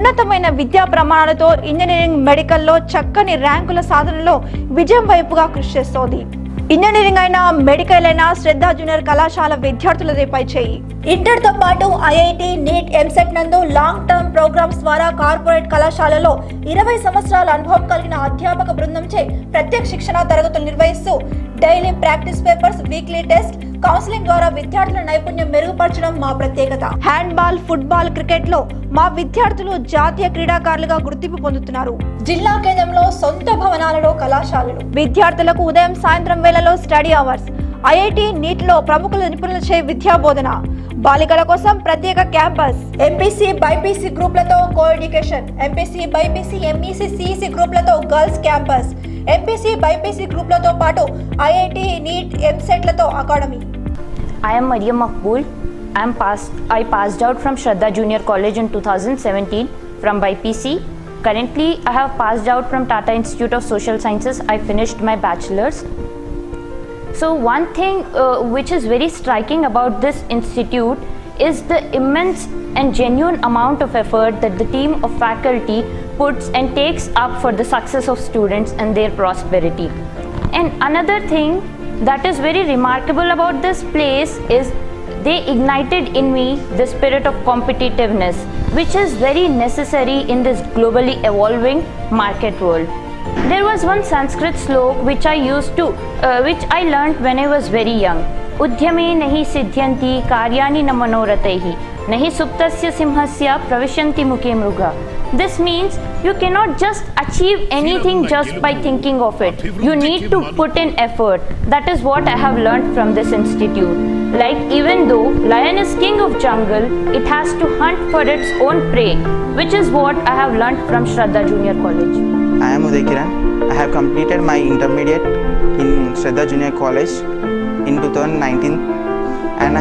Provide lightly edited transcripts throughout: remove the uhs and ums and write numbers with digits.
ఉన్నతమైన విద్యా ప్రమాణాలతో ఇంజనీరింగ్ మెడికల్లో చక్కని ర్యాంకుల సాధనలో విజయం వైపుగా కృషి చేస్తోంది. ఇంజనీరింగ్ అయినా మెడికల్ అయినా శ్రద్ధ జూనియర్ కళాశాల విద్యార్థులదే పై చేయి. ఇంటర్తో పాటు ఐఐటి, నీట్, ఎంసెట్ నందు లాంగ్ టర్మ్ ప్రోగ్రామ్స్ ద్వారా కార్పొరేట్ కళాశాలలో 20 సంవత్సరాల అనుభవం కలిగిన అధ్యాపక బృందంచే ప్రత్యేక శిక్షణ తరగతులు నిర్వహిస్తూ daily practice papers, weekly test, counselling ద్వారా విద్యార్థుల నైపుణ్యం మెరుగుపరచడం మా ప్రత్యేకత. హ్యాండ్బాల్, ఫుట్బాల్, క్రికెట్ లో మా విద్యార్థులు జాతీయ క్రీడాకారులుగా గుర్తింపు పొందుతున్నారు. జిల్లా కేంద్రంలో సొంత భవనాలలో కళాశాలలు, విద్యార్థులకు ఉదయం సాయంత్రం వేళలో స్టడీ అవర్స్, ఐఐటి, నీట్ లో ప్రముఖుల నిపుణులచే విద్యా బోధన, బాలికల కోసం ప్రత్యేక క్యాంపస్, ఎంపీసీ, బైపీసీ గ్రూపులతో co education, MPC, BiPC, MEC, CEC గ్రూపులతో గర్ల్స్ క్యాంపస్, ఎంపీసీ, బైపీసీ గ్రూపులతో పాటు ఐఐటి, నీట్, ఎంసెట్లతో academy. I am Mariam Makbul. I passed out from Shraddha Junior College in 2017 from BPC. Currently, I have passed out from Tata Institute of Social Sciences. I finished my bachelor's. So one thing which is very striking about this institute is the immense and genuine amount of effort that the team of faculty puts and takes up for the success of students and their prosperity. And another thing that is very remarkable about this place is they ignited in me the spirit of competitiveness, which is very necessary in this globally evolving market world. There was one Sanskrit slok which which I learnt when I was very young. Udyame nahi siddhyanti karyani na manorataihi nahi suptasya simhasya pravishanti mukhe mruga. This means you cannot just achieve anything just by thinking of it. You need to put in effort. That is what I have learnt from this institute. Like, even though lion is king of jungle, it has to hunt for its own prey, which is what I have learnt from Shraddha Junior College. I am Uday Kiran. I have completed my intermediate in Shraddha Junior College in 2019 and I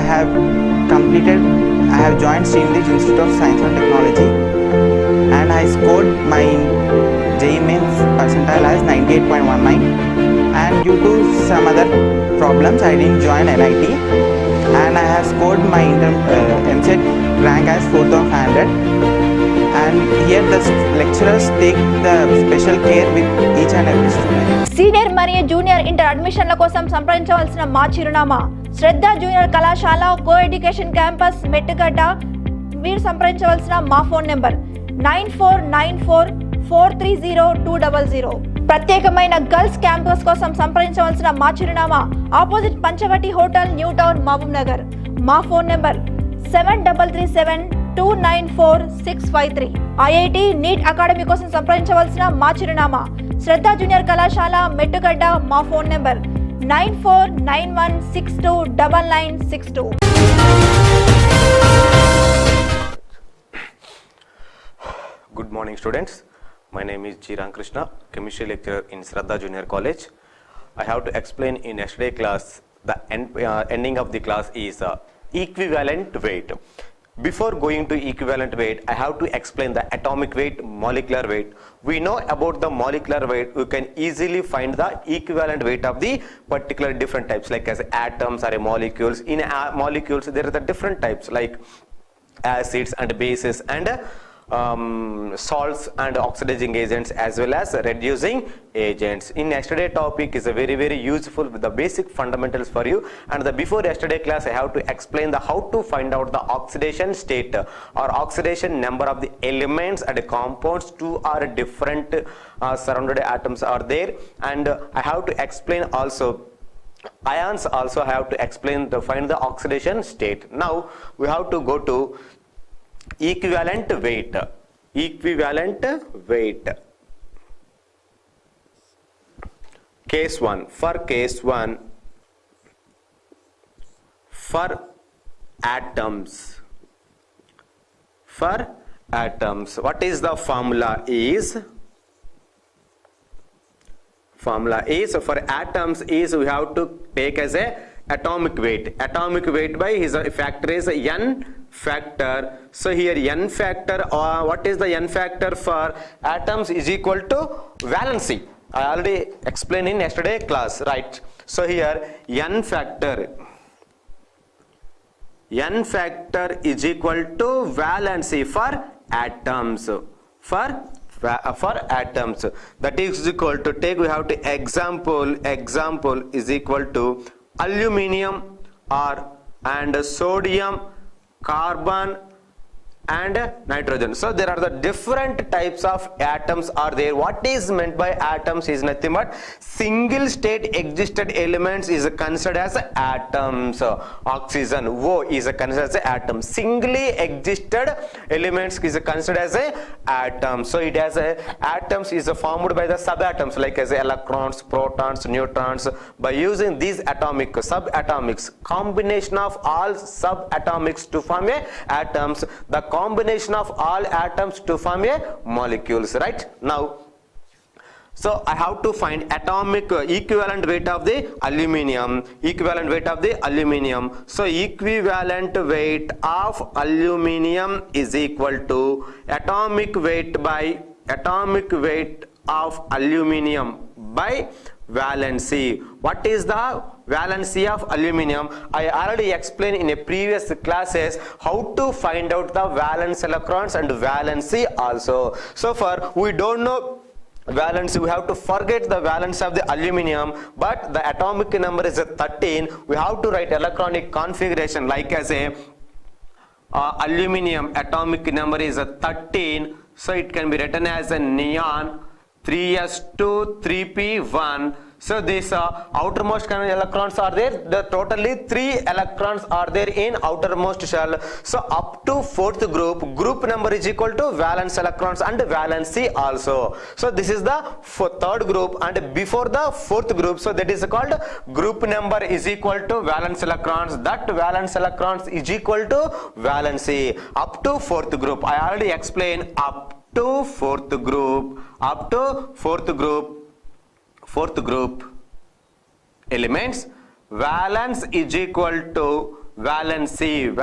have joined Srinidhi Institute of Science and Technology and I scored my JEE Mains percentile as 98.19 and due to some other problems I didn't join NIT and I have scored my MCET rank as 4500 and here the lecturers take the special care with each and every student. Senior మరియు junior inter అడ్మిషన్ల కోసం సంప్రదించవలసిన మా చిరునామా Shraddha junior కళాశాల, co education campus, Mettugadda. మీరు సంప్రదించవలసిన మా phone number 9494430200. ప్రత్యేకమైన గర్ల్స్ క్యాంపస్ కోసం సంప్రదించవలసిన మా చిరునామా opposite Panchavati hotel, new town, Mahabubnagar. మా phone number 7337294653. IIT, NEET academy కోసం సంప్రదించవలసిన మా చిరునామా శ్రద్ధ జూనియర్ కళాశాల, మెట్టుగడ్డ. మా phone number 9491629962. Good morning, students. My name is Chiran Krishna, chemistry lecturer in Shraddha Junior College. I have to explain in yesterday's class, the ending of the class is equivalent weight. Before going to equivalent weight, I have to explain the atomic weight, molecular weight. We know about the molecular weight, we can easily find the equivalent weight of the particular different types, like as atoms or molecules. In molecules, there are the different types like acids and bases and salts and oxidizing agents as well as reducing agents. In yesterday topic is a very useful with the basic fundamentals for you, and the before yesterday class I have to explain the how to find out the oxidation state or oxidation number of the elements and compounds. Two are different surrounded atoms are there, and I have to explain also ions also. I have to explain to find the oxidation state. Now we have to go to equivalent weight. Case 1. For case 1, for atoms, what is the formula is for atoms is we have to take as a atomic weight by his factor is n factor. So here n factor, what is the n factor for atoms is equal to valency. I already explained in yesterday class, right? So here n factor n factor is equal to valency for atoms. For atoms, that is equal to, take, we have to example is equal to aluminum and sodium, carbon and nitrogen. So there are the different types of atoms are there. What is meant by atoms is nothing but single state existed elements is considered as atoms. Oxygen O is considered as an atom. Singly existed elements is considered as a atom. So it has a atoms is formed by the subatoms like as electrons, protons, neutrons. By using these atomic subatomics combination of all subatomics to form a atoms, the combination of all atoms to form a molecules, right? Now, so I have to find atomic equivalent weight of the aluminium. So equivalent weight of aluminium is equal to atomic weight of aluminium by valency. What is the valency of aluminium? I already explained in a previous classes how to find out the valence electrons and valency also. So far we don't know valence, we have to forget the valence of the aluminium, but the atomic number is 13. We have to write electronic configuration like as a aluminium atomic number is 13. So it can be written as a neon 3s2 3p1. So these outermost electrons are there. The totally 3 electrons are there in outermost shell. So up to fourth group number is equal to valence electrons and valency also. So this is the third group, and before the fourth group, so that is called group number is equal to valence electrons. That valence electrons is equal to valency up to fourth group. I already explained up to fourth group elements, valence is equal to valency.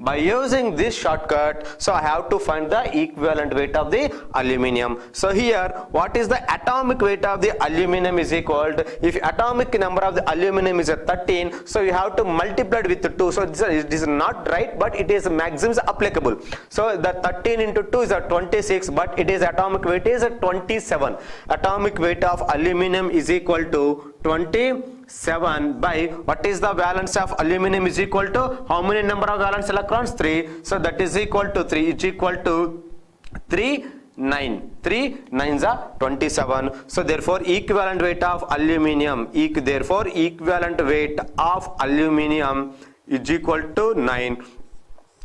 By using this shortcut, so I have to find the equivalent weight of the aluminium. So here, what is the atomic weight of the aluminium is equal to, if atomic number of the aluminium is 13, so you have to multiply it with 2. So this is not right, but it is maximum applicable. So the 13 into 2 is 26, but it is atomic weight is 27. Atomic weight of aluminium is equal to 27 by what is the valence of aluminium is equal to how many number of valence electrons? 3. So that is equal to 3 is equal to 3 9s are 27. So therefore equivalent weight of aluminium is equal to 9.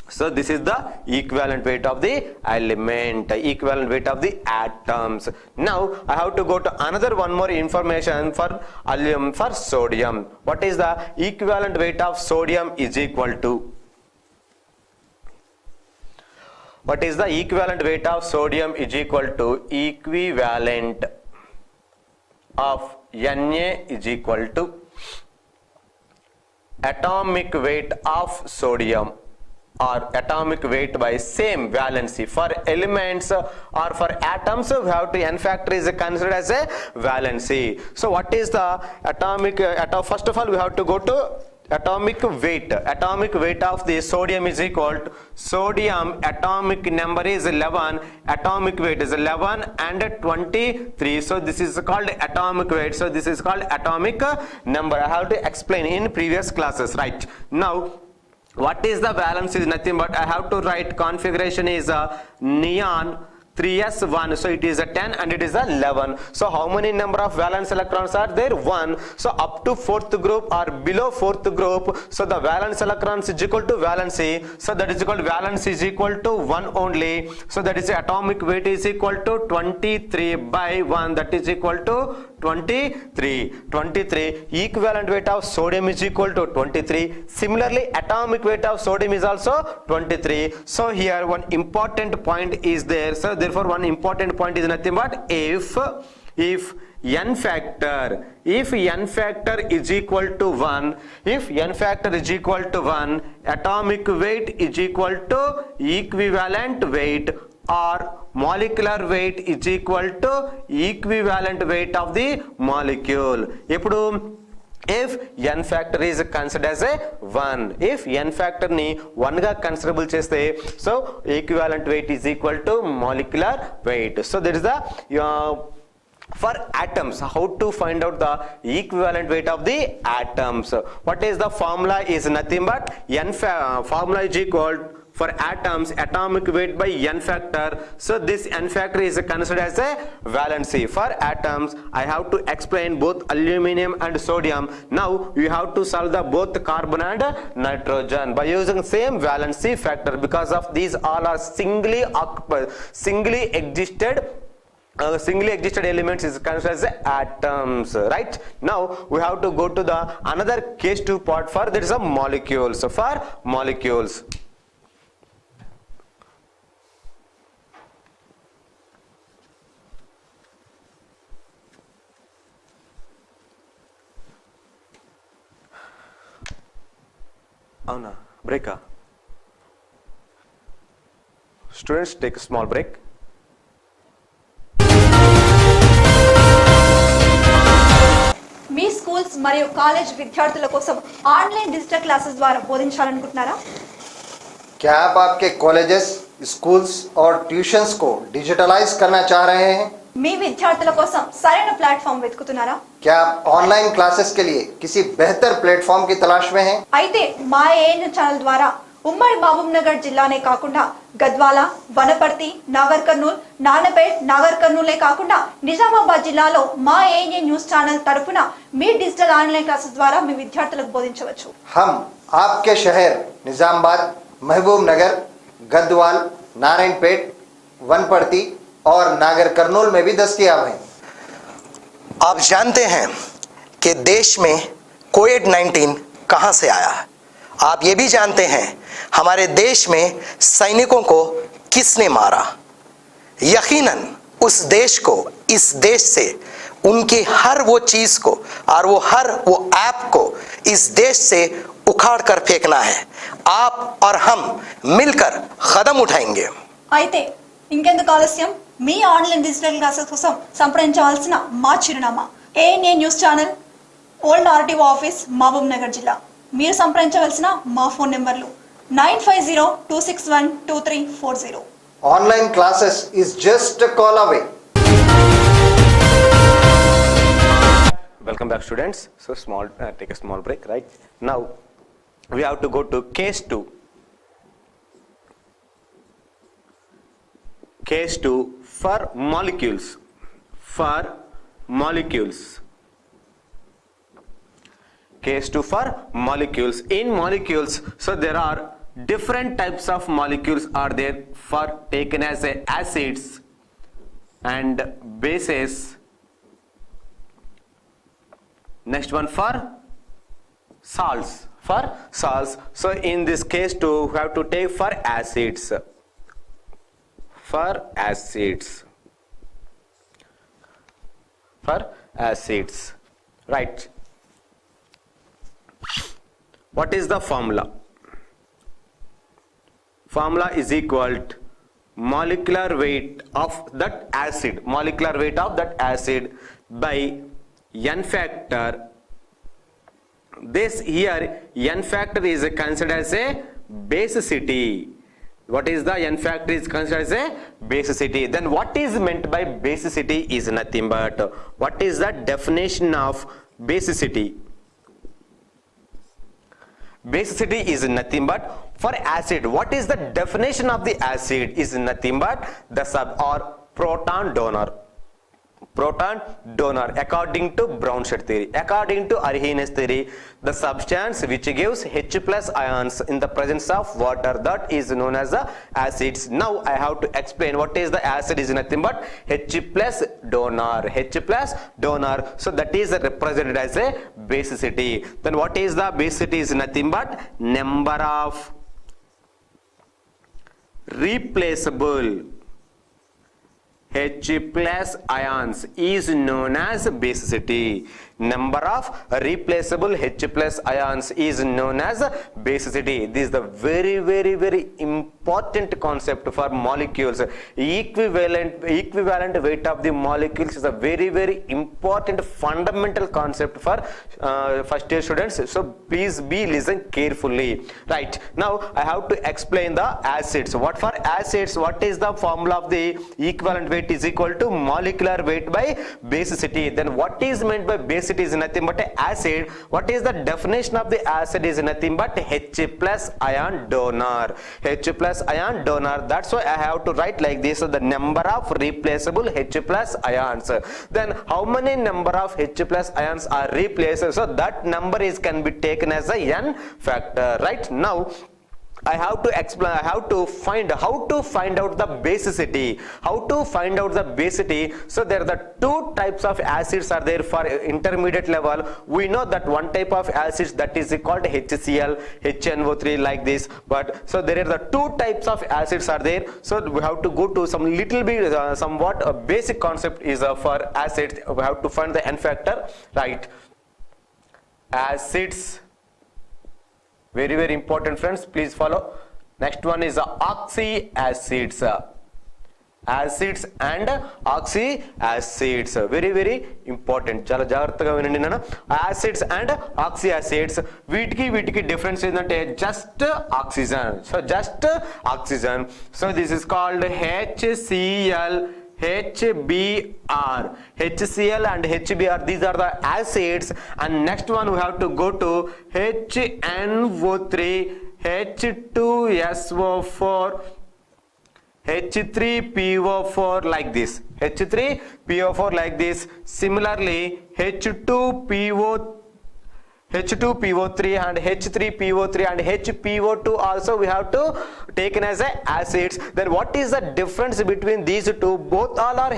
So this is the equivalent weight of the element, equivalent weight of the atoms. Now I have to go to another one more information for sodium. What is the equivalent weight of sodium is equal to? What is the equivalent weight of sodium is equal to equivalent of Na is equal to atomic weight of sodium, or atomic weight by same valency. For elements or for atoms, we have to n factor is considered as a valency. So what is the atomic first of all we have to go to atomic weight. Atomic weight of the sodium is equal to sodium atomic number is 11, atomic weight is 11 and 23. So this is called atomic weight. So this is called atomic number. I have to explain in previous classes, right? Now what is the valence is nothing but I have to write configuration is neon 3s1, so it is a 10 and it is a 11. So how many number of valence electrons are there? 1. So up to fourth group or below fourth group, so the valence electrons is equal to valency, so that is equal to valence is equal to 1 only. So that is the atomic weight is equal to 23 by 1, that is equal to 23. Equivalent weight of sodium is equal to 23. Similarly atomic weight of sodium is also 23. So here one important point is there. So therefore one important point is nothing but if n factor is equal to 1, atomic weight is equal to equivalent weight or molecular weight is equal to equivalent weight of the molecule. ఇప్పుడు if n factor is considered as a 1. If n factor ni 1 ga considerable cheste, so equivalent weight is equal to molecular weight. So that is the for atoms, how to find out the equivalent weight of the atoms. What is the formula? Is nothing but formula is equal for atoms, atomic weight by n factor. So this n factor is considered as a valency. For atoms, I have to explain both aluminum and sodium. Now you have to solve the both carbon and nitrogen by using same valency factor, because of these all are singly existed elements is considered as atoms, right? Now we have to go to the another case 2 part for there is a molecules. So for molecules, break. Students, take a small break. Me schools మరియు college విద్యార్థుల కోసం online digital క్లాसेस ద్వారా బోధించాలనుకుంటున్నారా? क्या आप आपके colleges, schools और tuitions को digitalise करना चाह रहे हैं? మీ విద్యార్థుల కోసం సరైన ప్లాట్‌ఫామ్ వెతుకుతున్నారా? क्या आप ऑनलाइन क्लासेस के लिए किसी बेहतर प्लेटफॉर्म की तलाश में हैं? అయితే మా ఏఎన్ ఛానల్ ద్వారా ఉమ్మడి మహబూబ్ నగర్ జిల్లానే కాకుండా గద్వాల, వనపర్తి, నాగర్ కర్నూల్, నానపేట్, నాగర్ కర్నూలే కాకుండా నిజామాబాద్ జిల్లాలో మా ఏఎన్ న్యూస్ ఛానల్ తరపున మీ డిజిటల్ ఆన్లైన్ క్లాसेस ద్వారా మీ విద్యార్థులకు బోధించవచ్చు. हम आपके शहर निजामाबाद, महबूब नगर, गद्वाल, नारायणपेट, वनपर्ती और नागर कर्नूल में भी दस्तयाब हैं। आप जानते हैं कि देश में कोविड-19 कहां से आया है? आप ये भी जानते हैं हमारे देश में सैनिकों को किसने मारा? यकीनन उस देश को, इस देश से उनकी हर वो चीज को और वो ऐप को इस देश से उखाड़ कर फेंकना है. आप और हम मिलकर कदम उठाएंगे. అయితే ఇంకెందుకు ఆలస్యం, మీ ఆన్లైన్ డిజిటల్ క్లాసెస్ కోసం సంప్రదించవలసిన మా చిరునామా ANA news channel, old RTO office, Mahabubnagar జిల్లా. మీరు సంప్రదించవలసిన మా ఫోన్ నెంబర్లు 9502612340. Online classes is just a call away. Welcome back, students. So take a small break, right? Now we have to go to case 2. Case 2 for molecules. For molecules. Case 2 for molecules. In molecules, so there are different types of molecules are there for taken as a acids and bases. Next one for salts. For salts. So in this case 2 we have to take for acids. For acids. For acids. Right. What is the formula? Formula is equal to molecular weight of that acid. Molecular weight of that acid by n factor. This here n factor is considered as a basicity. What is the n factor is considered as a basicity? Then what is meant by basicity is nothing but what is the definition of basicity? Basicity is nothing but for acid. What is the definition of the acid? Is nothing but the sub or proton donor. Proton donor according to Brown-Shedd theory. According to Arrhenius theory, the substance which gives H plus ions in the presence of water, that is known as the acids. Now I have to explain what is the acid is nothing but H plus donor. H plus donor. So that is represented as a basicity. Then what is the basicity is nothing but number of replaceable H plus ions is known as basicity. Number of replaceable H plus ions is known as basicity. This is the very important concept for molecules. Equivalent weight of the molecules is a very important fundamental concept for first year students. So please be listen carefully. Right, now I have to explain the acids. What for acids? What is the formula of the equivalent weight is equal to molecular weight by basicity. Then what is meant by basicity is nothing but acid. What is the definition of the acid is nothing but H plus ion donor. H plus ion donor. That's why I have to write like this. So the number of replaceable H plus ions. Then how many number of H plus ions are replaced? So that number is can be taken as a n factor. Right, now I have to explain, I have to find how to find out the basicity. How to find out the basicity? So there are the two types of acids are there for intermediate level. We know that one type of acids that is called HCl, HNO3 like this. But so there are the two types of acids are there. So we have to go to some little bit somewhat a basic concept is for acids. We have to find the n factor. Right, acids. Very important, friends, please follow. Next one is oxy acids. Acids and oxy acids, very important. Chala jagrataga vinandi nana. Acids and oxy acids, వీటికి difference ఏంటంటే just oxygen. So just oxygen. So this is called HCl, HBr. HCl and HBr, these are the acids. And next one we have to go to HNO3, H2SO4, H3PO4 like this. H3PO4 like this. Similarly H2PO3 and H3PO3 and HPO2 also we have to taken as a acids. Then what is the difference between these two? Both all are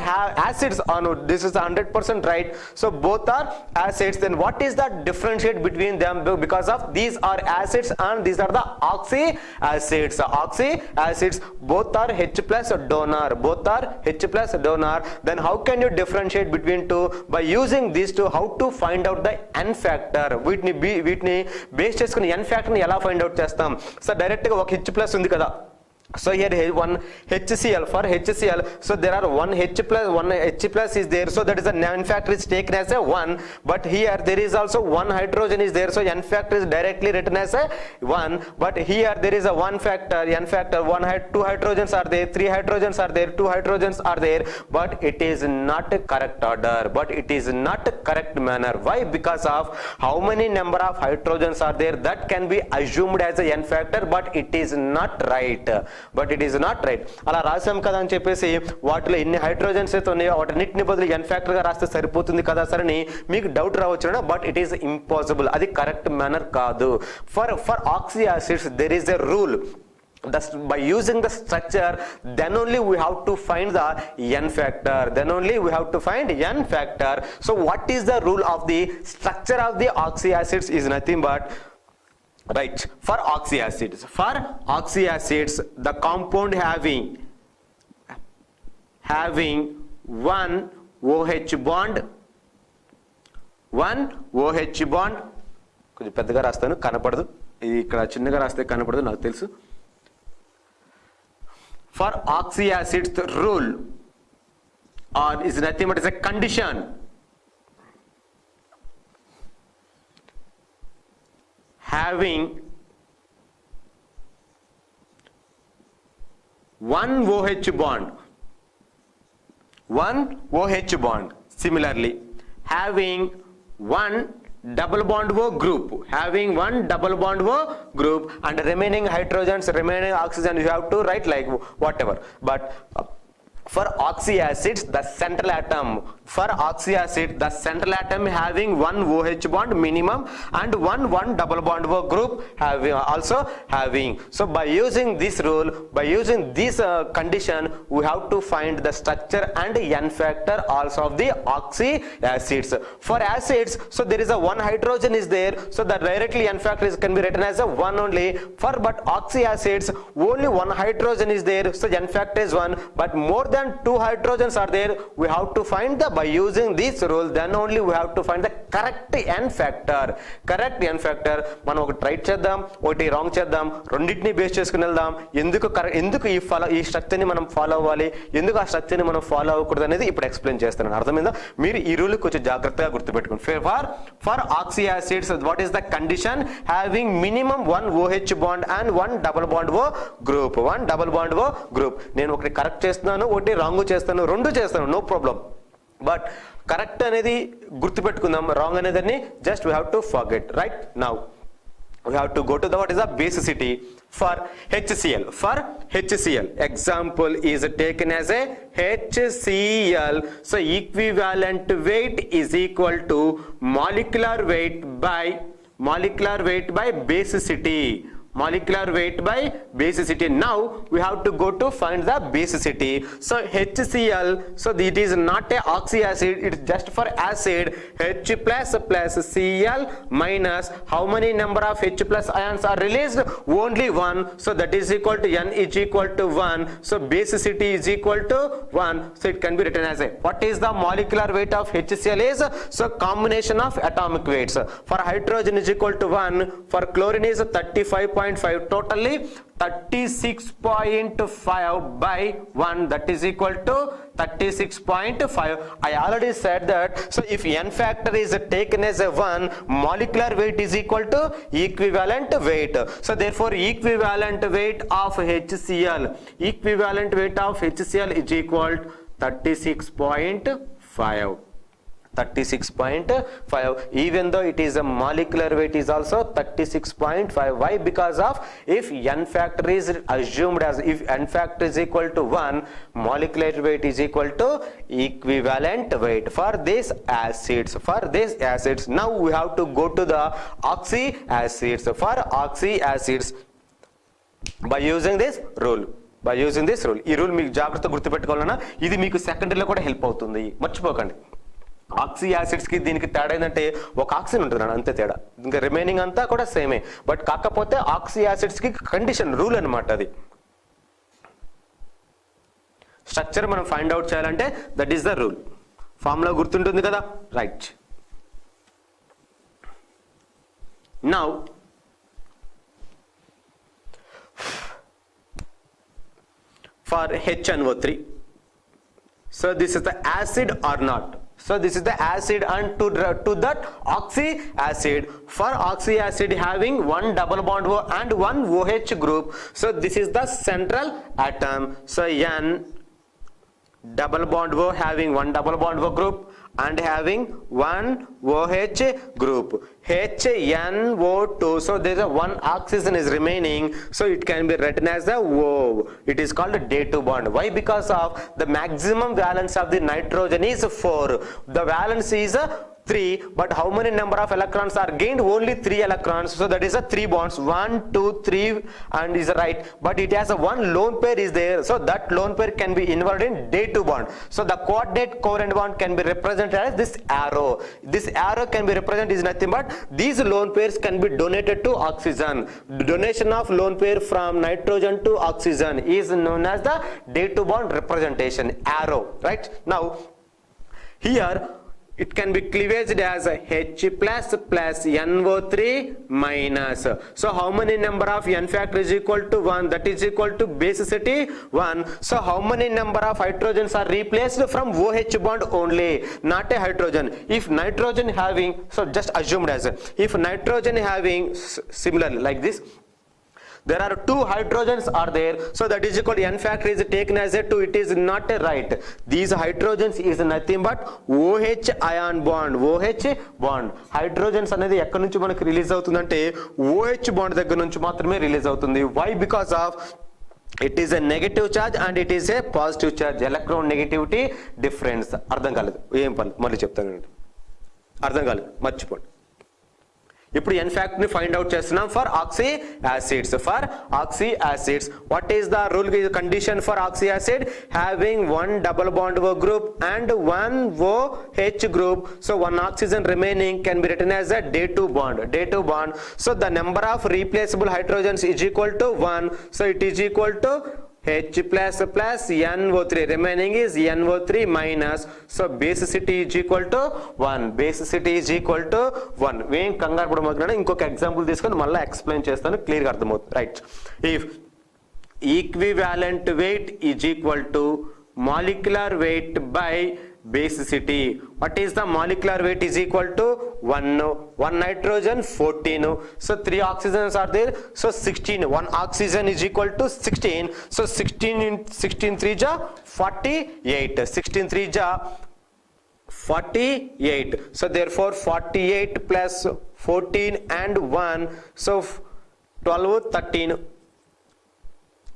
acids on this is 100% right. So both are acids. Then what is the differentiate between them? Because of these are acids and these are the oxy acids. Oxy acids both are H plus donor. Both are H plus donor. Then how can you differentiate between two? By using these two, how to find out the n factor? వీటిని base చేసుకుని n factor ని ఎలా find out చేస్తాం? So direct గా ఒక H plus ఉంది కదా. So here one HCl, for HCl, so there are one H plus is there, so that is the n factor is taken as a 1. But here there is also one hydrogen is there, so n factor is directly written as a 1. But here there is a one factor, n factor, two hydrogens are there, three hydrogens are there, two hydrogens are there. But it is not a correct order. But it is not a correct manner. Why? Because of how many number of hydrogens are there, that can be assumed as a n factor, but it is not right. But it is not right. అలా రాసాం కదా అని చెప్పేసి వాటిలో ఎన్ని hydrogens అయితే ఉన్నాయో వాటన్నిటిని బదులు n ఫ్యాక్టర్ గా రాస్తే సరిపోతుంది కదా సరే అని మీకు డౌట్ రావచ్చు. But it is impossible. అది కరెక్ట్ మేనర్ కాదు. For oxy acids there is a rule. By using the structure, then only we have to find the n factor. Then only we have to find n factor. So what is the rule of the structure of the oxy acids is nothing but right. For oxy acids, the compound having one OH bond, కొంచెం పెద్దగా రాస్తాను కనపడదు, ఇక్కడ చిన్నగా రాస్తే కనపడదు నాకు తెలుసు. For oxy acids, the rule or is nothing but is a condition having one OH bond, similarly having one double bond O group, and remaining hydrogens, remaining oxygen you have to write like whatever. But for oxy acids, the central atom for oxy acid, the central atom having one OH bond minimum and one double bond group also having. So by using this rule, by using this condition, we have to find the structure and n factor also of the oxy acids. For acids, so there is a one hydrogen is there, so that directly n factor can be written as a 1 only. But oxy acids, only one hydrogen is there, so n factor is 1, but more than 2 hydrogens are there. We have to find the, by using this rule, then only we have to find the correct n factor. Correct n factor మనం ఒకటి right చేద్దాం, ఒకటి wrong చేద్దాం, రెండింటిని base చేసుకుని వెళ్దాం. ఎందుకు ఈ స్ట్రక్చర్ని మనం ఫాలో అవ్వాలి, ఎందుకు ఆ స్ట్రక్చర్ని మనం ఫాలో అవ్వకూడదు అనేది ఇప్పుడు ఎక్స్ప్లెయిన్ చేస్తున్నాను. అర్థమైందా? మీరు ఈ రూల్ కొంచెం జాగ్రత్తగా గుర్తుపెట్టుకోండి. For oxy acids what is the condition? Having minimum 1 OH bond and 1 double bond O group. 1 double bond O group. నేను ఒకటి కరెక్ట్ చేస్తున్నాను, ఒకటి రాంగ్ చేస్తాను, రెండు చేస్తాను, నో ప్రాబ్లం. బట్ కరెక్ట్ అనేది గుర్తుపెట్టుకుందాం, రాంగ్ అనేది just we have to forget. Right now we have to go to the what is the basicity for HCl. For HCl, example is taken as a HCl. So equivalent weight is equal to molecular weight by basicity. Molecular weight by basicity. Now we have to go to find the basicity. So HCl, so it is not a oxy acid, it is just for acid. H plus Cl minus, how many number of H plus ions are released? Only 1, so that is equal to N is equal to 1, so basicity is equal to 1. So it can be written as a, what is the molecular weight of HCl is? So combination of atomic weights. For hydrogen is equal to 1, for chlorine is 35.5, totally 36.5 by 1, that is equal to 36.5. I already said that. So if n factor is taken as a 1, molecular weight is equal to equivalent weight. So therefore equivalent weight of HCl is equal to 36.5. 36.5. Even though it is a molecular weight is also 36.5. Why? Because of if n factor is assumed as, if n factor is equal to 1, molecular weight is equal to equivalent weight for these acids. Now we have to go to the oxy acids. For oxy acids, by using this rule, ఈ rule మీకు జాగ్రత్త గుర్తుపెట్టుకోవాలన్నా, ఇది మీకు సెకండరీలో కూడా help అవుతుంది, మర్చిపోకండి. Oxy యాసిడ్స్కి దీనికి తేడా ఏంటంటే ఒక ఆక్సిజన్ ఉంటుంది అంతే తేడా, ఇంకా రిమైనింగ్ అంతా కూడా సేమే. బట్ కాకపోతే ఆక్సీ యాసిడ్స్కి కండిషన్ రూల్ అనమాట. అది స్ట్రక్చర్ మనం ఫైండ్ అవుట్ చేయాలంటే that is the rule. Formula గుర్తుంటుంది కదా, right. Now for HNO3, so this is the acid or not? So this is the acid, and to that oxy acid, for oxy acid having 1 double bond O and 1 OH group, so this is the central atom. So N double bond O having 1 double bond O group and having 1 OH group, HNO2. So there is a 1 oxygen is remaining, so it can be written as the O. It is called a day 2 bond. Why? Because of the maximum valence of the nitrogen is 4. The valence is 3, but how many number of electrons are gained? Only 3 electrons, so that is a 3 bonds, 1 2 3, and is right, but it has a 1 lone pair is there, so that lone pair can be involved in day 2 bond. So the coordinate covalent bond can be represented as this arrow. This arrow can be represented is nothing but these lone pairs can be donated to oxygen. Donation of lone pair from nitrogen to oxygen is known as the day 2 bond representation, arrow, right? Now here it can be cleavaged as H plus NO3 minus. So how many number of n factor is equal to 1? That is equal to basicity 1. So how many number of hydrogens are replaced from OH bond only, not a hydrogen. If nitrogen having, so just assumed as if nitrogen having similarly like this, there are 2 hydrogens are there, so that is equal to n factor is taken as a 2. It is not a right. These hydrogens is nothing but OH ion bond. OH bond. Hydrogens అనేది ఎక్కడి నుంచి మనకు release అవుతుందంటే OH bond దగ్గర నుంచి మాత్రమే release అవుతుంది. Why? Because of It is a negative charge and it is a positive charge. Electron negativity difference. అర్థం కాలేదు, ఏం పని మళ్ళీ చెప్తానండి. అర్థం కాలేదు, మర్చిపోండి. ఇప్పుడు n ఫ్యాక్ట్ ని ఫైండ్ అవుట్ చేస్తున్నాం for oxy acids. For oxy acids what is the rule condition for oxy acid? Having one double bond O group and one OH group. So one oxygen remaining can be written as a day2 bond. Day2 bond. So the number of replaceable hydrogens is equal to 1. So it is equal to H plus NO3, remaining is NO3 minus. So basicity is equal to 1. Basicity is equal to 1. వేం కంగారు పడమోతున్నాను, ఇంకొక example తీసుకొని మళ్ళీ explain చేస్తాను, క్లియర్గా అర్థమవుతుంది. Right, if equivalent wait is equal to molecular weight by basicity. What is the molecular weight? Is equal to 1 nitrogen 14. So 3 oxygens are there, so 16. 1 oxygen is equal to 16. So 16 3 ja 48. 16 3 ja 48. So therefore 48 plus 14 and 1, so 12 13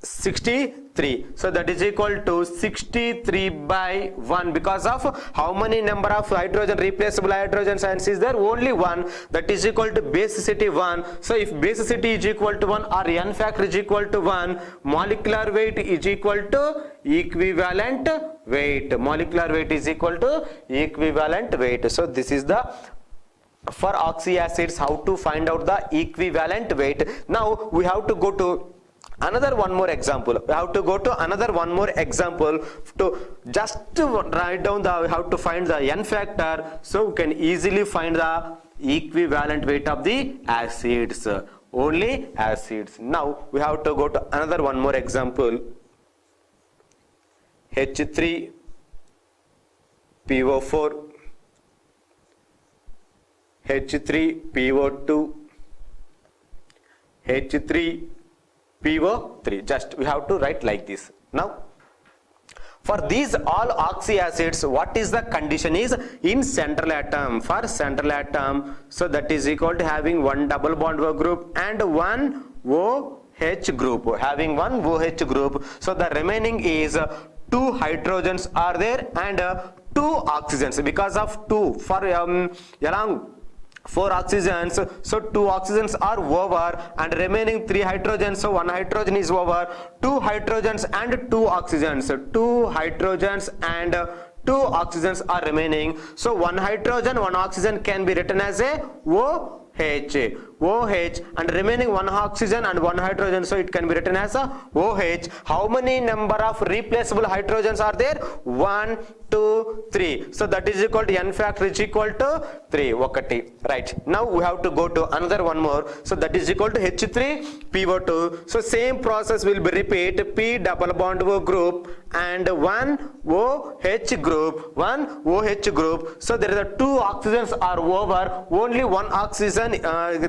63. So that is equal to 63 by 1, because of how many number of hydrogen replaceable hydrogen ions is there? Only 1. That is equal to basicity 1. So if basicity is equal to 1 or n factor is equal to 1, molecular weight is equal to equivalent weight. Molecular weight is equal to equivalent weight. So this is the for oxy acids how to find out the equivalent weight. Now we have to go to another one more example. We have to go to another one more example to just write down the how to find the n factor, so we can easily find the equivalent weight of the acids, only acids. Now we have to go to another one more example. H3PO4, H3PO2, H3PO3. Just we have to write like this. Now for these all oxy acids, what is the condition is in central atom? For central atom, so that is equal to having one double bond O group and one OH group. Having one OH group, so the remaining is 2 hydrogens are there and 2 oxygens. Because of 2 for along 4 oxygens, so 2 oxygens are over and remaining 3 hydrogens, so 1 hydrogen is over. 2 hydrogens and 2 oxygens, 2 hydrogens and 2 oxygens are remaining. So 1 hydrogen 1 oxygen can be written as a OH and remaining 1 oxygen and 1 hydrogen, so it can be written as a OH. How many number of replaceable hydrogens are there? 1 2 3. So that is equal to n factor is equal to 3. Okay, right. Now we have to go to another one more, so that is equal to H3PO2. So same process will be repeat. P double bond O group and 1 OH group, 1 OH group. So there are 2 oxygens are over, only 1 oxygen,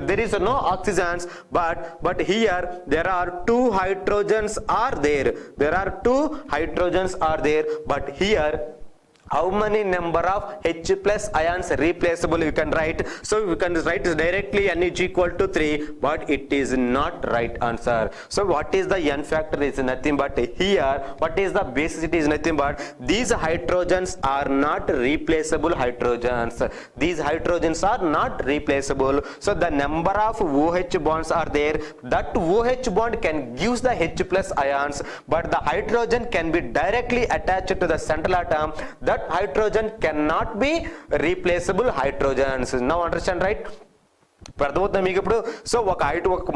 there is no oxygens, but here there are 2 hydrogens are there. There are 2 hydrogens are there, but here how many number of H plus ions replaceable you can write? So you can write directly n is equal to 3, but it is not right answer. So what is the n factor is nothing but here what is the basicity is nothing but these hydrogens are not replaceable hydrogens. These hydrogens are not replaceable. So the number of OH bonds are there. That OH bond can give the H plus ions, but the hydrogen can be directly attached to the central atom. That hydrogen cannot be replaceable hydrogens. Now understand, right? అర్థమవుతుంది మీకు ఇప్పుడు. So ఒక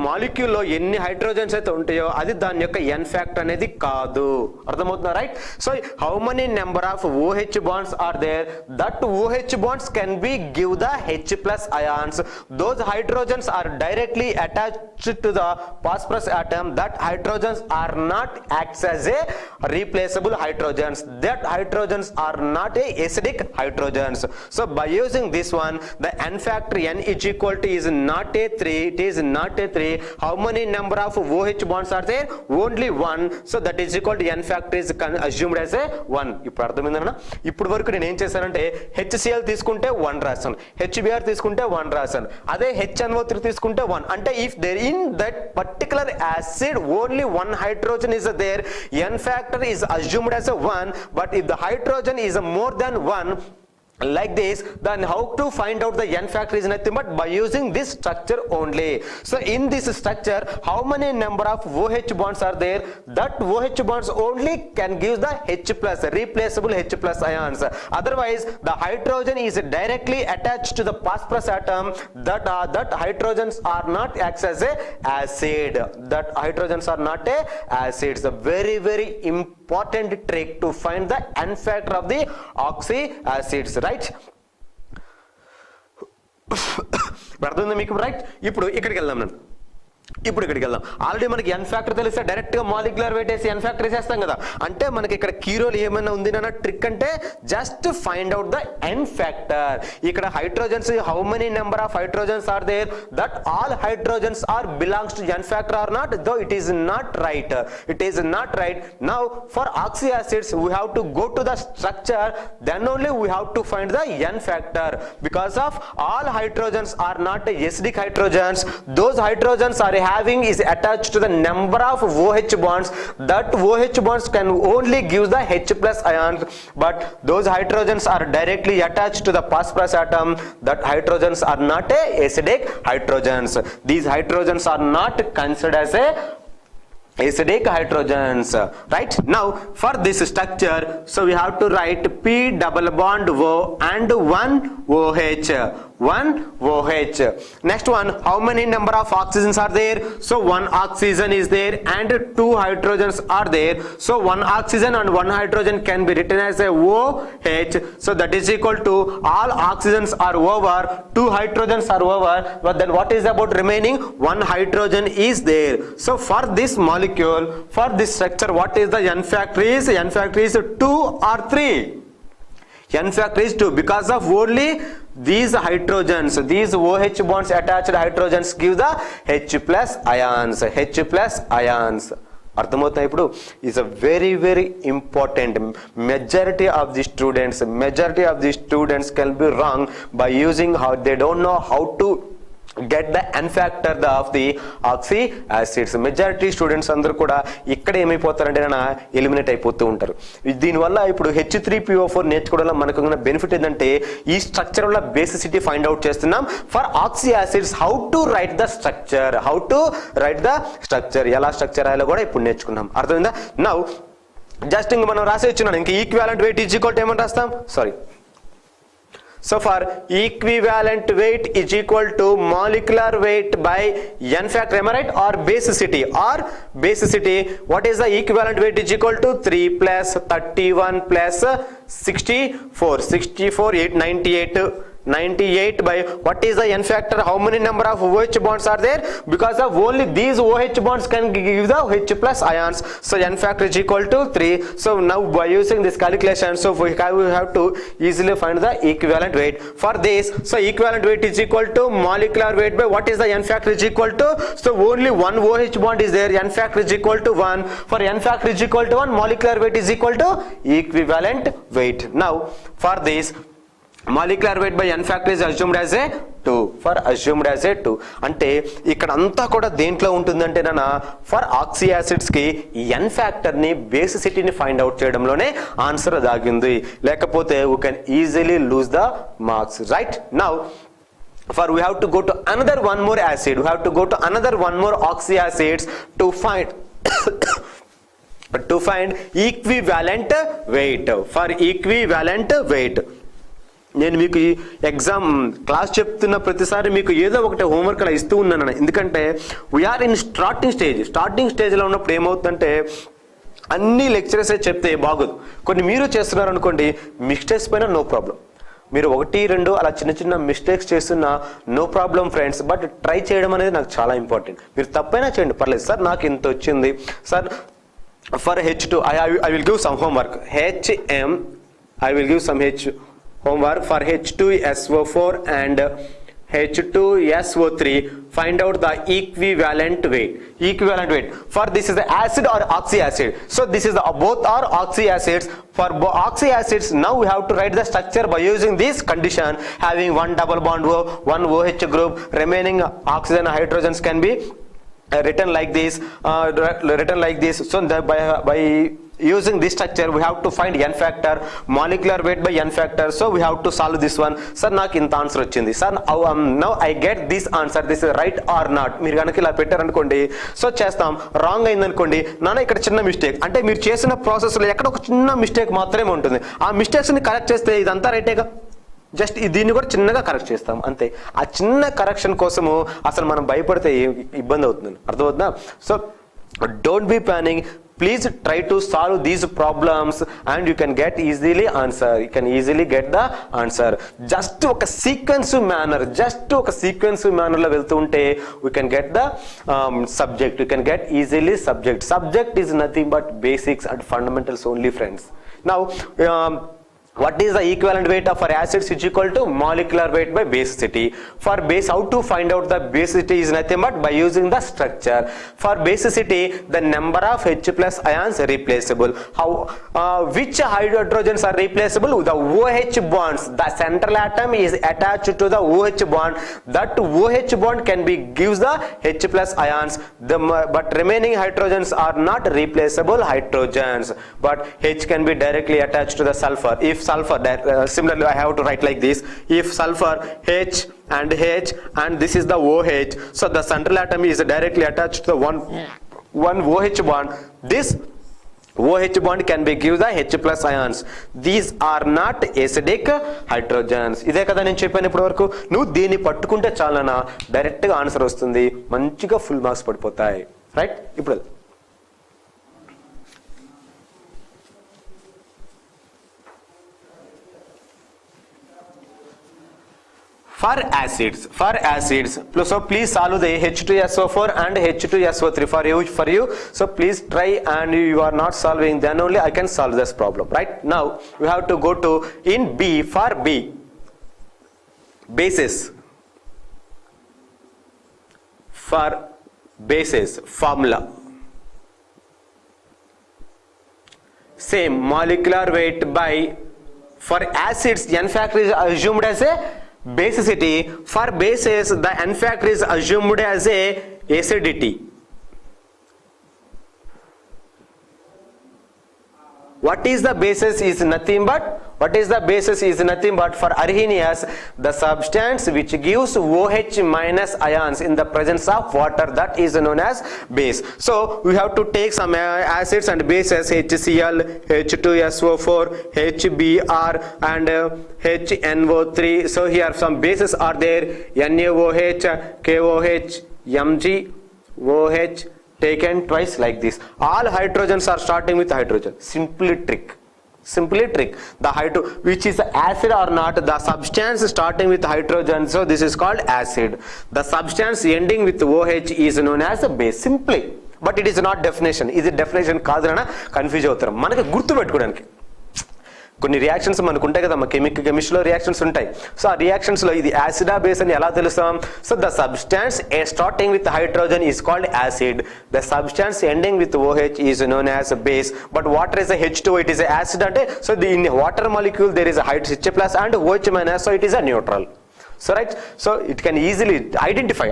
మాలిక్యూల్లో ఎన్ని hydrogens అయితే ఉంటాయో అది దాని యొక్క ఎన్ ఫ్యాక్టర్ అనేది కాదు. అర్థమవుతుందా, right? So how many number of OH bonds are there, that OH bonds can be give the H plus ions. Those hydrogens are directly attached to the phosphorus atom. That hydrogens are not acts as a replaceable hydrogens. That hydrogens are not a acidic hydrogens. So by using this one, the n factor n is equal to is not a 3. It is not a 3. How many number of OH bonds are there? Only 1. So that is equal to n factor is assumed as a 1. ఇప్పుడు అర్థమైందన్న. ఇప్పుడు వరకు నేను ఏం చేశానంటే HCl తీసుకుంటే 1 రాశాను, HBr తీసుకుంటే 1 రాశాను, అదే HNO3 తీసుకుంటే 1. అంటే if there in that particular acid only one hydrogen is there, n factor is assumed as a 1. But if the hydrogen is more than 1 like this, then how to find out the n factor is nothing but by using this structure only. So in this structure, how many number of OH bonds are there? That OH bonds only can give the H plus, replaceable H plus ions. Otherwise the hydrogen is directly attached to the phosphorus atom. That hydrogens are not acts as a acid. That hydrogens are not a acid. It's a very important trick to find the n factor of the oxy acids, right? అర్థమైందా మీకు? Right. ఇప్పుడు ఇక్కడికి వెళ్దాం. Already మనకి n factor తెలిస్తే direct గా molecular weight వేసి n factor వేసేస్తాం కదా. అంటే మనకి ఇక్కడ కీరోలు ఏమైనా ఉంది అన్న ట్రిక్ అంటే just find out the n factor. ఇక్కడ hydrogens, how many number of hydrogens are there? That all hydrogens are belongs to n factor or not? Though it is not right. It is not right. Now for oxy acids we have to go to the structure, then only we have to find the n factor. Because of all hydrogens are not acidic hydrogens. Those hydrogens are having is attached to the number of OH bonds. That OH bonds can only give the H plus ions, but those hydrogens are directly attached to the phosphorus atom. That hydrogens are not a acidic hydrogens. These hydrogens are not considered as a acidic hydrogens, right? Now for this structure, so we have to write P double bond O and 1 OH. 1 OH. Next one, how many number of oxygens are there? So 1 oxygen is there and 2 hydrogens are there. So 1 oxygen and 1 hydrogen can be written as a OH. So that is equal to all oxygens are over, 2 hydrogens are over, but then what is about remaining? 1 hydrogen is there. So for this molecule, for this structure, what is the n factor is? N factor is 2 or 3. N factor is 2 because of only these hydrogens, these OH bonds attached hydrogens give the H plus ions. H plus ions. అర్థమవుతాయి ఇప్పుడు? Is a very important. Majority of the students can be wrong by using how they don't know how to get the n factor of the oxy acids. Majority students అందరూ కూడా ఇక్కడ ఏమైపోతారంటే eliminate అయిపోతూ ఉంటారు. దీనివల్ల ఇప్పుడు H3PO4 నేర్చుకోవడం వల్ల మనకు బెనిఫిట్ ఏంటంటే ఈ స్ట్రక్చర్ వల్ల బేసిసిటీ ఫైండ్ అవుట్ చేస్తున్నాం. For oxy acids how to right the structure, ఎలా స్ట్రక్చర్ రాయాలో కూడా ఇప్పుడు నేర్చుకున్నాం. అర్థమైందా? నౌ జస్ట్ ఇంక మనం రాసే ఇచ్చినాను, ఇంక equivalent wait is equal to ఏమని రాస్తాం? Sorry. So for equivalent weight is equal to molecular weight by n factor, am I right? Or basicity. What is the equivalent weight is equal to 3 plus 31 plus 64, 8, 98 by what is the n factor? How many number of OH bonds are there? Because of only these OH bonds can give the H plus ions. So n factor is equal to 3. So now by using this calculation, so we have to easily find the equivalent weight for this. So equivalent weight is equal to molecular weight by what is the n factor is equal to? So only one OH bond is there, n factor is equal to 1. For n factor is equal to 1, molecular weight is equal to equivalent weight. Now for this, molecular weight by n factor is assumed as a 2. అంటే ఇక్కడ అంతా కూడా దేంట్లో ఉంటుందంటే for oxy acids కి n factor ని బేసిసిటీని find out చేయడంలోనే answer దాగింది. లేకపోతే we can easily lose the marks, right? Now for we have to go to another one more acid, oxy acids to find equivalent weight. For equivalent weight, నేను మీకు exam class చెప్తున్న ప్రతిసారి మీకు ఏదో ఒకటి homework అలా ఇస్తూ ఉన్నాను. ఎందుకంటే వీఆర్ ఇన్ స్టార్టింగ్ స్టేజ్లో ఉన్నప్పుడు ఏమవుతుందంటే అన్ని లెక్చరర్సే చెప్తే బాగోదు. కొన్ని మీరు చేస్తున్నారు అనుకోండి, మిస్టేక్స్ పైన నో ప్రాబ్లం. మీరు 1, 2 అలా చిన్న మిస్టేక్స్ చేస్తున్నా no problem friends. But try చేయడం అనేది నాకు చాలా ఇంపార్టెంట్. మీరు తప్పైనా చేయండి, పర్లేదు. సార్ నాకు ఇంత వచ్చింది sir. For H2 I will give some homework. I will give some homework for H2SO4 and H2SO3, find out the equivalent weight. Equivalent weight. For this is the acid or oxy acid. So this is the both are oxy acids. For oxy acids, now we have to write the structure by using this condition, having one double bond O, one OH group, remaining oxygen and hydrogens can be written like this. So by using this structure we have to find n factor, molecular weight by n factor. So we have to solve this one. Sir నాకు ఇంత answer వచ్చింది sir, now I get this answer, this is right are not. మీరు కనుక ఇలా పెట్టారనుకోండి, so చేస్తాం. Wrong అయిందనుకోండి, నాన్న ఇక్కడ చిన్న మిస్టేక్ అంటే మీరు చేసిన ప్రాసెస్లో ఎక్కడ ఒక చిన్న మిస్టేక్ మాత్రమే ఉంటుంది. ఆ మిస్టేక్స్ని కరెక్ట్ చేస్తే ఇదంతా రైటేగా. జస్ట్ దీన్ని కూడా చిన్నగా కరెక్ట్ చేస్తాం అంతే. ఆ చిన్న కరెక్షన్ కోసము అసలు మనం భయపడితే ఇబ్బంది అవుతుంది, అర్థమవుతుందా? So don't be panning. Please try to solve these problems and you can get easily answer. You can easily get the answer. Just ఒక sequence manner, లో వెళ్తుంటే we can get the subject. You can get easily subject. Subject is nothing but basics and fundamentals only, friends. Now what is the equivalent weight of for acids is equal to molecular weight by basicity. For base, how to find out the basicity is nothing but by using the structure. For basicity, the number of H plus ions are replaceable. How which hydrogens are replaceable? The OH bonds. The central atom is attached to the OH bond. That OH bond can be gives the H plus ions. But remaining hydrogens are not replaceable hydrogens. But H can be directly attached to the sulfur. If sulfur, similarly I have to write like this. If sulfur H and this is the OH, so the central atom is directly attached to the one OH bond. This OH bond can be give the H plus ions. These are not acidic hydrogens. ఇదే కదా నేను చెప్పాను ఇప్పటి వరకు. నువ్వు దీన్ని పట్టుకుంటే చాలనా డైరెక్ట్గా ఆన్సర్ వస్తుంది, మంచిగా ఫుల్ మార్క్స్ పడిపోతాయి. రైట్? ఇప్పుడు for acids, so please solve the H2SO4 and H2SO3 for you. So please try, and you are not solving, then only I can solve this problem. Right? Now we have to go to in B. For B, bases. For bases formula, same molecular weight by, for acids n factor is assumed as a basicity. For bases the n factor is assumed as a acidity. What is the basis is nothing but for arrhenius, the substance which gives OH minus ions in the presence of water, that is known as base. So we have to take some acids and bases, HCl, H2SO4, HBr and HNO3. So here some bases are there, NaOH, KOH, MgOH, taken twice like this. All hydrogens are starting with hydrogen. Simply trick. The which is acid or not, the substance starting with hydrogen, so this is called acid. The substance ending with OH is known as a base. Simply. But it is not definition. Is it definition కాదునా confuse అవుతారు. మనకి గుర్తు పెట్టుకోవడానికి కొన్ని reactions మనకు ఉంటాయి కదా, కెమిస్ట్రీలో రియాక్షన్స్ ఉంటాయి. సో ఆ రియాక్షన్స్లో ఇది యాసిడా బేస్ అని ఎలా తెలుస్తాం? So the substance starting with hydrogen is called acid. The substance ending with OH is known as base. But water is H2O, it is acid అంటే, so in water molecule there is H plus and OH minus, so it is a neutral. So right, so it can easily identify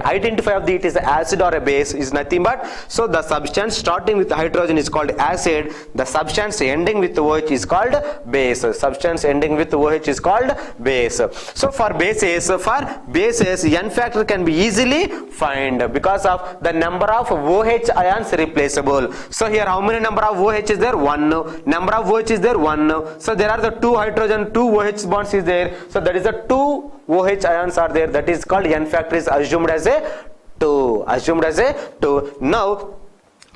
of the it is an acid or a base is nothing but, so the substance starting with hydrogen is called acid, the substance ending with OH is called base. Substance ending with OH is called base. So for bases n factor can be easily find because of the number of OH ions replaceable. So here how many number of OH is there? 1. Number of OH is there? 1. So there are the 2 hydrogen, 2 OH bonds is there, so that is the 2 OH ions are there, that is called n factor is assumed as a 2. Now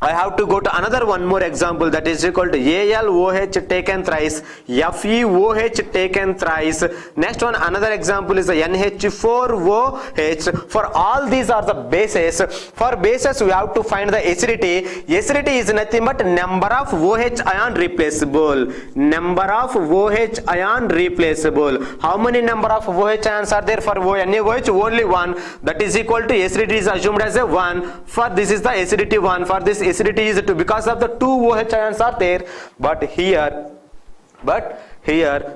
I have to go to another one more example, that is equal to ALOH taken thrice, FeOH taken thrice. Next one, another example is the NH4OH. For all these are the bases. For bases we have to find the acidity. Acidity is nothing but number of OH ion replaceable. Number of OH ion replaceable. How many number of OH ions are there for NaOH? Only one. That is equal to acidity is assumed as a 1. For this is the acidity 1. For this acidity is 2 because of the 2 OH ions are there, but here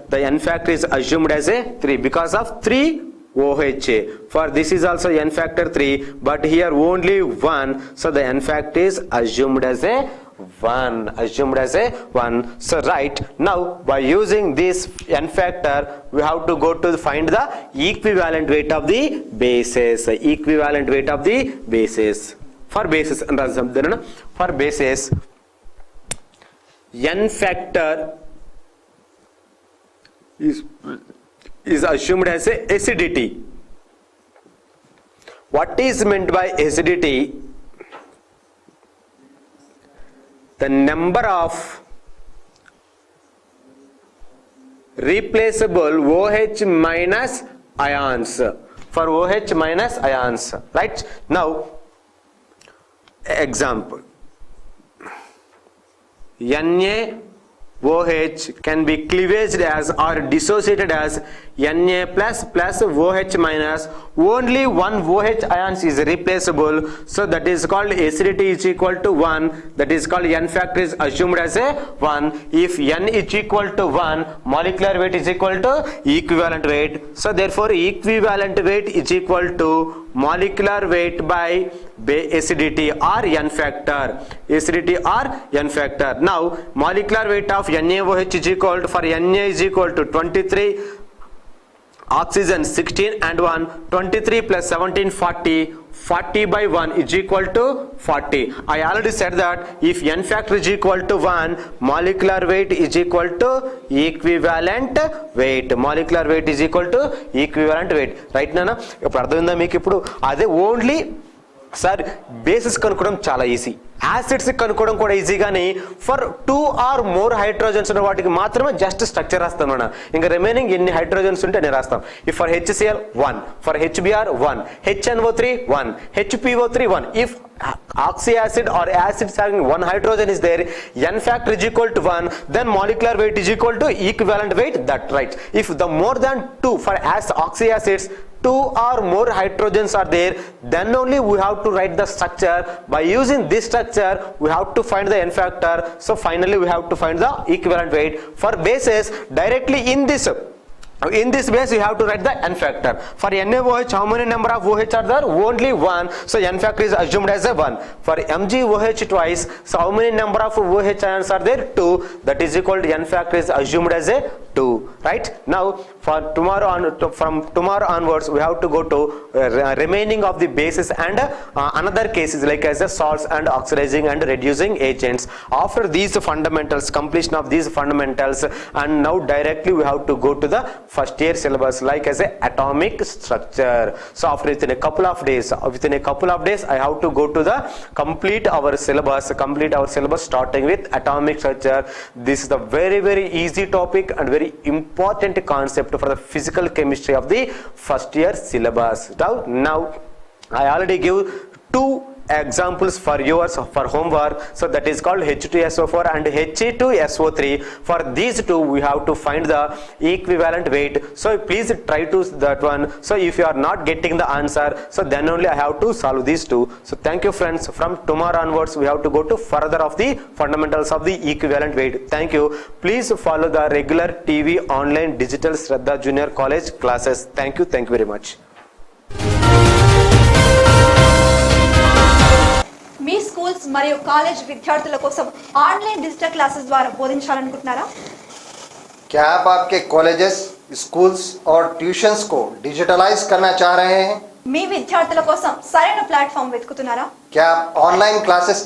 the n factor is assumed as a 3 because of 3 OH. For this is also n factor 3, but here only 1, so the n factor is assumed as a 1. So right now, by using this n factor, we have to go to find the equivalent weight of the bases. Equivalent weight of the bases. For bases, for bases, n factor is assumed as a acidity. What is meant by acidity? The number of replaceable OH minus ions. For OH minus ions, right? Now, example, NaOH can be cleavaged as or dissociated as Na plus OH minus. Only one OH ions is replaceable, so that is called acidity is equal to 1. That is called n factor is assumed as a 1. If n is equal to 1, molecular weight is equal to equivalent weight. So therefore equivalent weight is equal to molecular weight by acidity or n factor. Acidity or n factor. Now molecular weight of NaOH is equal to, for Na is equal to 23, oxygen 16 and 1, 23 plus 17 40, 40 by 1 is equal to 40. I already said that if n factor is equal to 1, molecular weight is equal to equivalent weight. Molecular weight is equal to equivalent weight. Right nana? ఇప్పుడు అర్థమైందా మీకు? ఇప్పుడు అదే only sir basis కనుక్కోవడం చాలా easy, acids కనుక్కోవడం కూడా easy, కానీ ఫర్ 2 or more హైడ్రోజన్స్ ఉన్న వాటికి మాత్రమే జస్ట్ స్ట్రక్చర్ రాస్తాం మనం. ఇంకా రిమైనింగ్ ఎన్ని హైడ్రోజన్స్ ఉంటే నేను రాస్తాం. If for HCl 1, for HBr 1, HNO3 1, HPO3 1. If oxy acid or acids having 1 hydrogen is there, n factor is equal to 1, then molecular weight is equal to equivalent weight. That right. If the more than 2 for oxy acids, 2 or more hydrogens are there, then only we have to write the structure. By using this structure, we have to find the n factor. So finally we have to find the equivalent weight. For bases, directly in this base you have to write the n factor. For NaOH, how many number of OH are there? Only 1, so n factor is assumed as a 1. For MgOH twice, so how many number of OH ions are there? 2, that is equal to n factor is assumed as a 2. Right now, for tomorrow on, from tomorrow onwards, we have to go to remaining of the bases and another cases like as the salts and oxidizing and reducing agents. After these fundamentals, completion of these fundamentals, and now directly we have to go to the first year syllabus like as a atomic structure. So after within a couple of days, I have to go to the complete our syllabus starting with atomic structure. This is the very easy topic and very important concept for the physical chemistry of the first year syllabus. Now I already give 2 examples for yours for homework. So that is called H2SO4 and He2SO3. For these 2 we have to find the equivalent weight. So please try to that one. So if you are not getting the answer, so then only I have to solve these 2. So thank you friends. From tomorrow onwards we have to go to further of the fundamentals of the equivalent weight. Thank you. Please follow the regular TV online digital Shraddha Junior College classes. Thank you very much. Me schools మరియు college విద్యార్థుల కోసం online digital classes ద్వారా బోధించాలనుకుంటున్నారా? क्या आप आपके colleges, schools और tuitions को digitalise करना चाह रहे हैं? మీ విద్యార్థుల కోసం సరైన ప్లాట్ఫామ్ వెతుకుతున్నారా? क्या आप ऑनलाइन क्लासेस के